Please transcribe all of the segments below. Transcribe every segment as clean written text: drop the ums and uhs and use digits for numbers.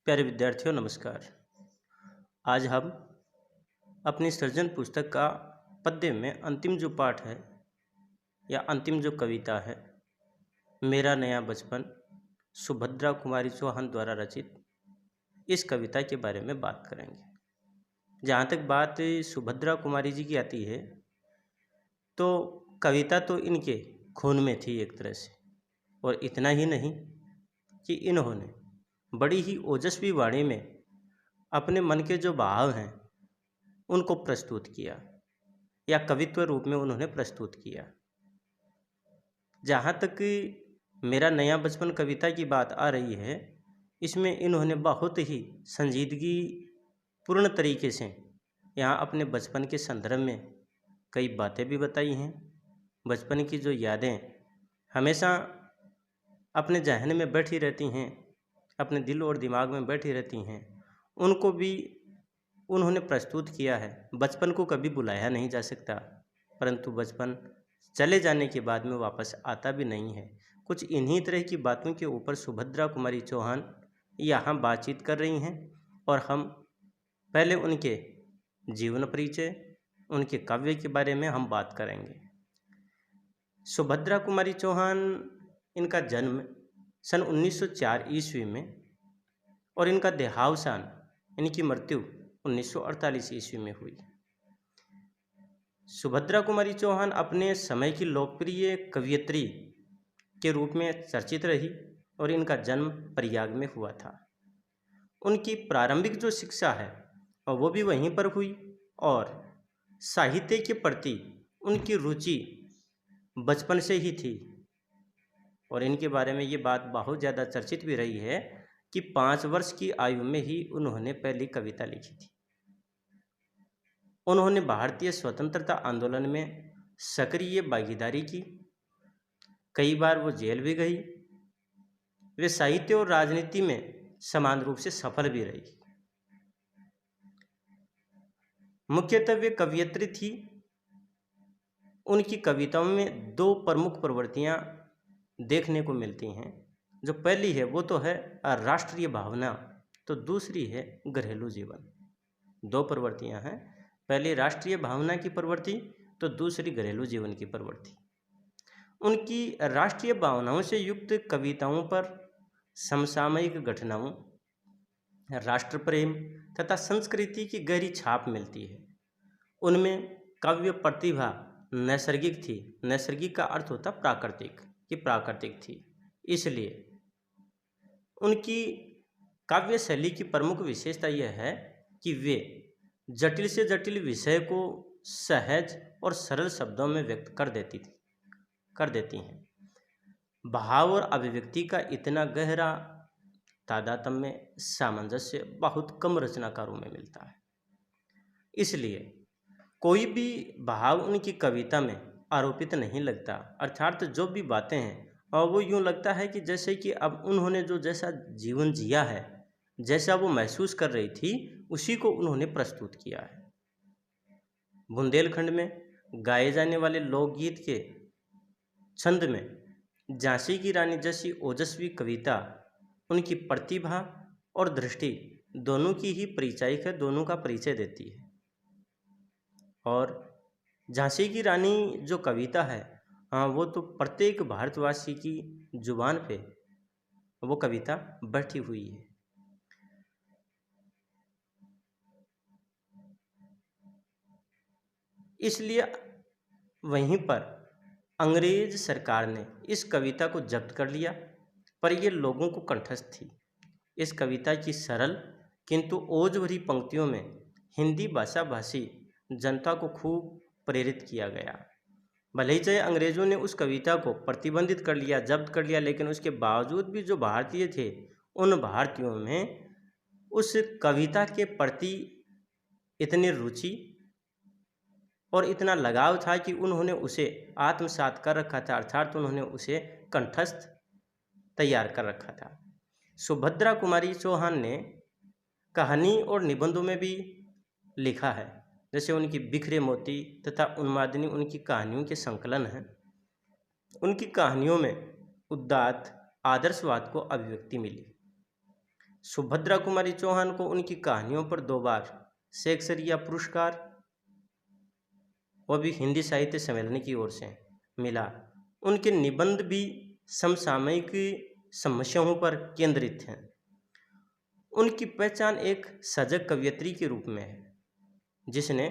प्यारे विद्यार्थियों नमस्कार। आज हम अपनी सृजन पुस्तक का पद्य में अंतिम जो पाठ है या अंतिम जो कविता है, मेरा नया बचपन, सुभद्रा कुमारी चौहान द्वारा रचित इस कविता के बारे में बात करेंगे। जहाँ तक बात सुभद्रा कुमारी जी की आती है तो कविता तो इनके खून में थी एक तरह से, और इतना ही नहीं कि इन्होंने बड़ी ही ओजस्वी वाणी में अपने मन के जो भाव हैं उनको प्रस्तुत किया या कवित्व रूप में उन्होंने प्रस्तुत किया। जहाँ तक मेरा नया बचपन कविता की बात आ रही है, इसमें इन्होंने बहुत ही संजीदगी पूर्ण तरीके से यहाँ अपने बचपन के संदर्भ में कई बातें भी बताई हैं। बचपन की जो यादें हमेशा अपने जहन में बैठी रहती हैं, अपने दिल और दिमाग में बैठी रहती हैं, उनको भी उन्होंने प्रस्तुत किया है। बचपन को कभी बुलाया नहीं जा सकता, परंतु बचपन चले जाने के बाद में वापस आता भी नहीं है। कुछ इन्हीं तरह की बातों के ऊपर सुभद्रा कुमारी चौहान यहाँ बातचीत कर रही हैं, और हम पहले उनके जीवन परिचय, उनके काव्य के बारे में हम बात करेंगे। सुभद्रा कुमारी चौहान, इनका जन्म सन 1904 ईस्वी में और इनका देहावसान, इनकी मृत्यु 1948 ईस्वी में हुई। सुभद्रा कुमारी चौहान अपने समय की लोकप्रिय कवयित्री के रूप में चर्चित रही और इनका जन्म प्रयाग में हुआ था। उनकी प्रारंभिक जो शिक्षा है वो भी वहीं पर हुई, और साहित्य के प्रति उनकी रुचि बचपन से ही थी। और इनके बारे में ये बात बहुत ज़्यादा चर्चित भी रही है कि 5 वर्ष की आयु में ही उन्होंने पहली कविता लिखी थी। उन्होंने भारतीय स्वतंत्रता आंदोलन में सक्रिय भागीदारी की, कई बार वो जेल भी गई। वे साहित्य और राजनीति में समान रूप से सफल भी रही। मुख्यतः वे कवयित्री थी। उनकी कविताओं में 2 प्रमुख प्रवृत्तियां देखने को मिलती हैं। जो पहली है वो तो है राष्ट्रीय भावना, तो दूसरी है घरेलू जीवन। 2 प्रवृत्तियां हैं, पहली राष्ट्रीय भावना की प्रवृत्ति, तो दूसरी घरेलू जीवन की प्रवृत्ति। उनकी राष्ट्रीय भावनाओं से युक्त कविताओं पर समसामयिक घटनाओं, राष्ट्र प्रेम तथा संस्कृति की गहरी छाप मिलती है। उनमें काव्य प्रतिभा नैसर्गिक थी। नैसर्गिक का अर्थ होता प्राकृतिक, कि प्राकृतिक थी। इसलिए उनकी काव्य शैली की प्रमुख विशेषता यह है कि वे जटिल से जटिल विषय को सहज और सरल शब्दों में व्यक्त कर देती हैं। भाव और अभिव्यक्ति का इतना गहरा तादात्म्य सामंजस्य बहुत कम रचनाकारों में मिलता है। इसलिए कोई भी भाव उनकी कविता में आरोपित नहीं लगता, अर्थात जो भी बातें हैं और वो यूँ लगता है कि जैसे कि अब उन्होंने जो जैसा जीवन जिया है, जैसा वो महसूस कर रही थी, उसी को उन्होंने प्रस्तुत किया है। बुंदेलखंड में गाए जाने वाले लोकगीत के छंद में झांसी की रानी जैसी ओजस्वी कविता उनकी प्रतिभा और दृष्टि दोनों की ही परिचायक है, दोनों का परिचय देती है। और झांसी की रानी जो कविता है, हाँ, वो तो प्रत्येक भारतवासी की जुबान पे वो कविता बैठी हुई है। इसलिए वहीं पर अंग्रेज सरकार ने इस कविता को जब्त कर लिया, पर ये लोगों को कंठस्थ थी। इस कविता की सरल किंतु ओज भरी पंक्तियों में हिंदी भाषा भाषी जनता को खूब प्रेरित किया गया। भले ही चाहे अंग्रेज़ों ने उस कविता को प्रतिबंधित कर लिया, जब्त कर लिया, लेकिन उसके बावजूद भी जो भारतीय थे, उन भारतीयों में उस कविता के प्रति इतनी रुचि और इतना लगाव था कि उन्होंने उसे आत्मसात कर रखा था, अर्थात उन्होंने उसे कंठस्थ तैयार कर रखा था। सुभद्रा कुमारी चौहान ने कहानी और निबंधों में भी लिखा है, जैसे उनकी बिखरे मोती तथा उन्मादिनी उनकी कहानियों के संकलन हैं। उनकी कहानियों में उदात्त आदर्शवाद को अभिव्यक्ति मिली। सुभद्रा कुमारी चौहान को उनकी कहानियों पर 2 बार शेक्सपियर पुरस्कार, वह भी हिंदी साहित्य सम्मेलन की ओर से मिला। उनके निबंध भी समसामयिक समस्याओं पर केंद्रित हैं। उनकी पहचान एक सजग कवयित्री के रूप में है, जिसने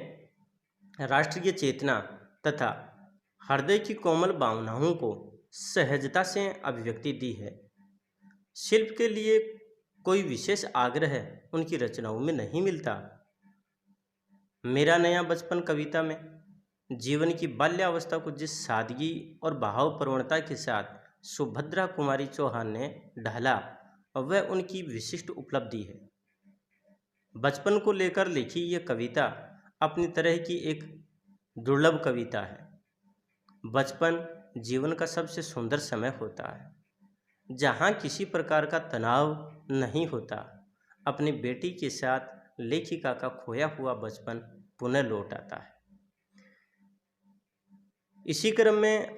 राष्ट्रीय चेतना तथा हृदय की कोमल भावनाओं को सहजता से अभिव्यक्ति दी है। शिल्प के लिए कोई विशेष आग्रह उनकी रचनाओं में नहीं मिलता। मेरा नया बचपन कविता में जीवन की बाल्यावस्था को जिस सादगी और भाव प्रवणता के साथ सुभद्रा कुमारी चौहान ने ढाला, वह उनकी विशिष्ट उपलब्धि है। बचपन को लेकर लिखी यह कविता अपनी तरह की एक दुर्लभ कविता है। बचपन जीवन का सबसे सुंदर समय होता है, जहाँ किसी प्रकार का तनाव नहीं होता। अपनी बेटी के साथ लेखिका का खोया हुआ बचपन पुनः लौट आता है। इसी क्रम में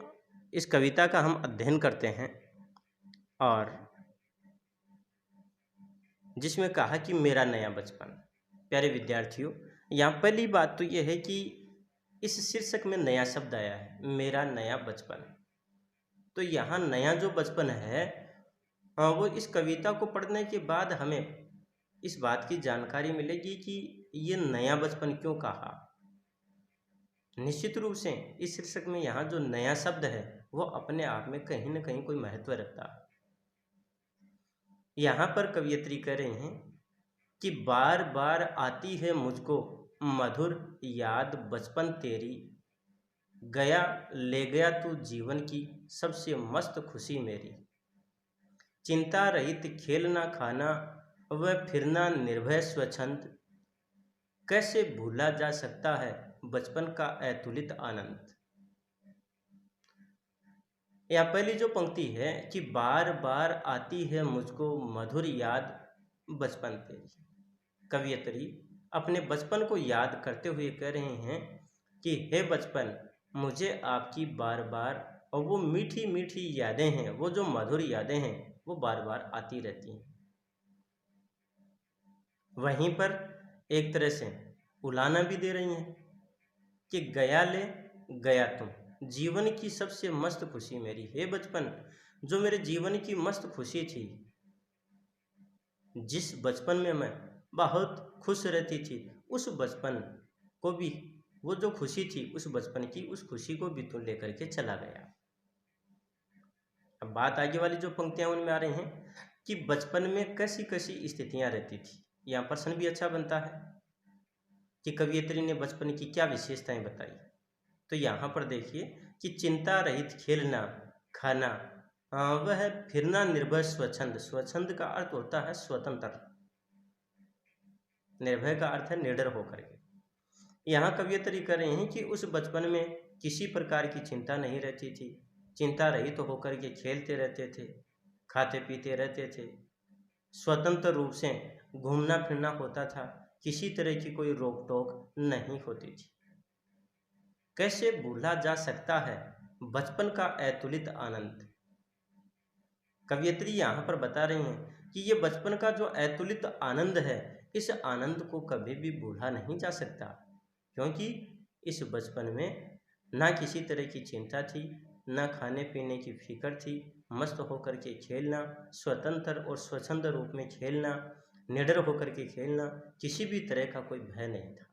इस कविता का हम अध्ययन करते हैं, और जिसमें कहा कि मेरा नया बचपन। प्यारे विद्यार्थियों, यहाँ पहली बात तो यह है कि इस शीर्षक में नया शब्द आया है, मेरा नया बचपन। तो यहाँ नया जो बचपन है, वो इस कविता को पढ़ने के बाद हमें इस बात की जानकारी मिलेगी कि ये नया बचपन क्यों कहा। निश्चित रूप से इस शीर्षक में यहाँ जो नया शब्द है वो अपने आप में कहीं न कहीं कोई महत्व रखता है। यहाँ पर कवयित्री कह रहे हैं कि बार बार आती है मुझको मधुर याद बचपन तेरी, गया ले गया तू जीवन की सबसे मस्त खुशी मेरी। चिंता रहित खेलना खाना वह फिरना निर्भय स्वच्छंद, कैसे भूला जा सकता है बचपन का अतुलित आनंद। यह पहली जो पंक्ति है कि बार बार आती है मुझको मधुर याद बचपन तेरी, कवयित्री अपने बचपन को याद करते हुए कह रहे हैं कि हे बचपन, मुझे आपकी बार बार, और वो मीठी मीठी यादें हैं, वो जो मधुर यादें हैं वो बार बार आती रहती हैं। वहीं पर एक तरह से उलाना भी दे रही हैं कि गया ले गया तुम, जीवन की सबसे मस्त खुशी मेरी। हे बचपन, जो मेरे जीवन की मस्त खुशी थी, जिस बचपन में मैं बहुत खुश रहती थी, उस बचपन को भी, वो जो खुशी थी उस बचपन की, उस खुशी को भी तू लेकर के चला गया। अब बात आगे वाली जो पंक्तियां उनमें आ रही हैं कि बचपन में कैसी कैसी स्थितियां रहती थी। यहाँ प्रश्न भी अच्छा बनता है कि कवयित्री ने बचपन की क्या विशेषताएं बताई। तो यहाँ पर देखिए कि चिंता रहित खेलना खाना, वह फिरना निर्भय स्वच्छंद। स्वच्छंद का अर्थ होता है स्वतंत्र, निर्भय का अर्थ है निडर होकर के। यहाँ कवयित्री कर रहे हैं कि उस बचपन में किसी प्रकार की चिंता नहीं रहती थी, चिंता रहित तो होकर के खेलते रहते थे, खाते पीते रहते थे, स्वतंत्र रूप से घूमना फिरना होता था, किसी तरह की कोई रोक टोक नहीं होती थी। कैसे भूला जा सकता है बचपन का अतुलित आनंद। कवयित्री यहाँ पर बता रही हैं कि ये बचपन का जो अतुलित आनंद है, इस आनंद को कभी भी भूला नहीं जा सकता, क्योंकि इस बचपन में ना किसी तरह की चिंता थी, ना खाने पीने की फिक्र थी, मस्त होकर के खेलना, स्वतंत्र और स्वच्छंद रूप में खेलना, निडर होकर के खेलना, किसी भी तरह का कोई भय नहीं था।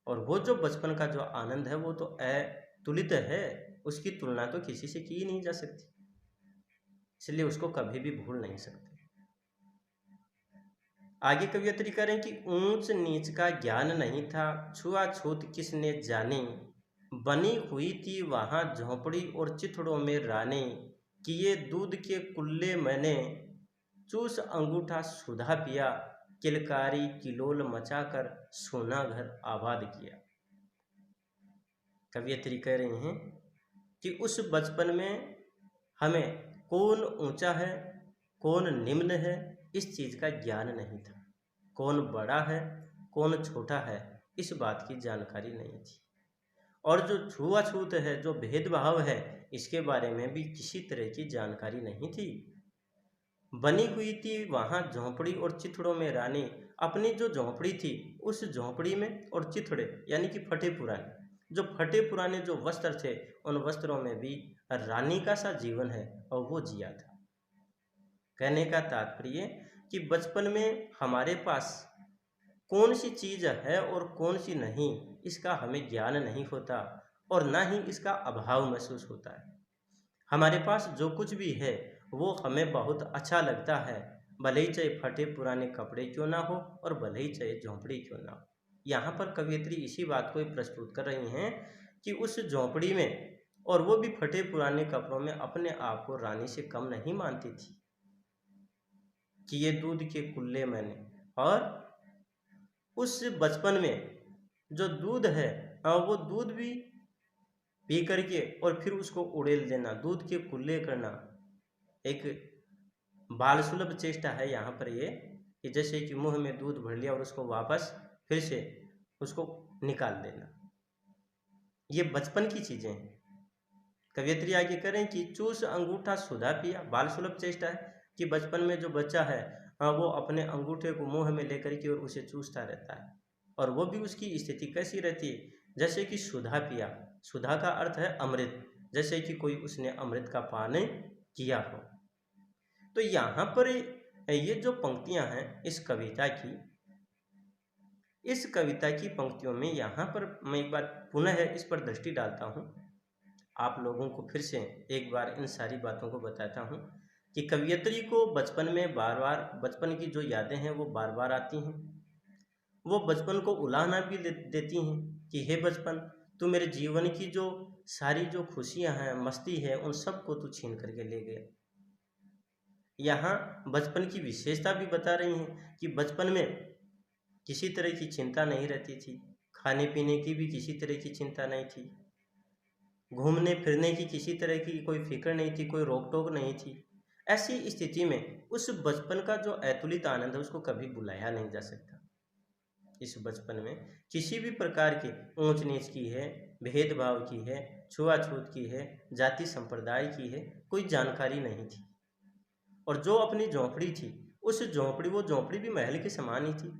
और वो जो बचपन का जो आनंद है वो तो अतुलित है, उसकी तुलना तो किसी से की ही नहीं जा सकती, इसलिए उसको कभी भी भूल नहीं सकते। आगे कवयित्री करें कि ऊंच नीच का ज्ञान नहीं था, छुआछूत किसने जानी, बनी हुई थी वहां झोंपड़ी और चिथड़ों में रानी, किए दूध के कुल्ले मैंने, चूस अंगूठा सुधा पिया, किलकारी किलोल मचाकर सोना घर आबाद किया। कवयित्री कह रहे हैं कि उस बचपन में हमें कौन ऊंचा है कौन निम्न है इस चीज़ का ज्ञान नहीं था, कौन बड़ा है कौन छोटा है इस बात की जानकारी नहीं थी, और जो छुआछूत है, जो भेदभाव है, इसके बारे में भी किसी तरह की जानकारी नहीं थी। बनी हुई थी वहाँ झोंपड़ी और चिथड़ों में रानी। अपनी जो झोंपड़ी थी उस झोंपड़ी में और चिथड़े यानी कि फटे पुराने, जो फटे पुराने जो वस्त्र थे उन वस्त्रों में भी रानी का सा जीवन है और वो जिया था। कहने का तात्पर्य कि बचपन में हमारे पास कौन सी चीज़ है और कौन सी नहीं, इसका हमें ज्ञान नहीं होता और ना ही इसका अभाव महसूस होता है। हमारे पास जो कुछ भी है वो हमें बहुत अच्छा लगता है, भले ही चाहे फटे पुराने कपड़े क्यों ना हो और भले ही चाहे झोंपड़ी क्यों ना हो। यहाँ पर कवयित्री इसी बात को ही प्रस्तुत कर रही हैं कि उस झोंपड़ी में और वो भी फटे पुराने कपड़ों में अपने आप को रानी से कम नहीं मानती थी कि ये दूध के कुल्ले मैंने। और उस बचपन में जो दूध है वो दूध भी पी करके और फिर उसको उड़ेल देना, दूध के कुल्ले करना, एक बाल सुलभ चेष्टा है यहाँ पर ये, कि जैसे कि मुंह में दूध भर लिया और उसको वापस फिर से उसको निकाल देना। ये बचपन की चीज़ें हैं। कवयित्री आगे करें कि चूस अंगूठा सुधा पिया, बाल सुलभ चेष्टा है कि बचपन में जो बच्चा है वो अपने अंगूठे को मुंह में लेकर के और उसे चूसता रहता है, और वो भी उसकी स्थिति कैसी रहती है, जैसे कि सुधा पिया। सुधा का अर्थ है अमृत, जैसे कि कोई उसने अमृत का पान किया हो। तो यहाँ पर ये जो पंक्तियां हैं इस कविता की पंक्तियों में यहाँ पर मैं एक बार पुनः इस पर दृष्टि डालता हूँ, आप लोगों को फिर से एक बार इन सारी बातों को बताता हूँ कि कवयित्री को बचपन में बार बार बचपन की जो यादें हैं वो बार बार आती हैं। वो बचपन को उलाहना भी देती हैं कि हे बचपन, तू मेरे जीवन की जो सारी जो खुशियां हैं, मस्ती है, उन सबको तू छीन करके ले गया। यहाँ बचपन की विशेषता भी बता रही हैं कि बचपन में किसी तरह की चिंता नहीं रहती थी, खाने पीने की भी किसी तरह की चिंता नहीं थी, घूमने फिरने की किसी तरह की कोई फिक्र नहीं थी, कोई रोक टोक नहीं थी। ऐसी स्थिति में उस बचपन का जो अतुलित आनंद है उसको कभी बुलाया नहीं जा सकता। इस बचपन में किसी भी प्रकार की ऊंच नीच की है, भेदभाव की है, छुआछूत की है, जाति संप्रदाय की है, कोई जानकारी नहीं थी। और जो अपनी झोंपड़ी थी उस झोंपड़ी वो झोंपड़ी भी महल के समान ही थी।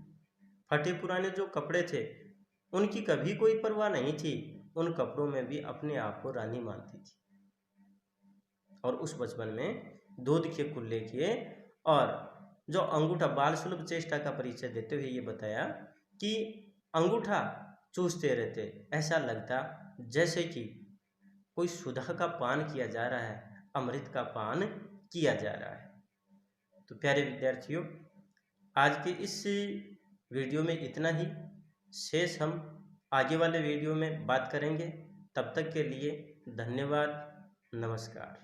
फटे पुराने जो कपड़े थे उनकी कभी कोई परवाह नहीं थी, उन कपड़ों में भी अपने आप को रानी मानती थी। और उस बचपन में दूध के कुल्ले किए और जो अंगूठा, बाल सुलभ चेष्टा का परिचय देते हुए ये बताया कि अंगूठा चूसते रहते, ऐसा लगता जैसे कि कोई सुधा का पान किया जा रहा है, अमृत का पान किया जा रहा है। तो प्यारे विद्यार्थियों, आज के इस वीडियो में इतना ही। शेष हम आगे वाले वीडियो में बात करेंगे। तब तक के लिए धन्यवाद, नमस्कार।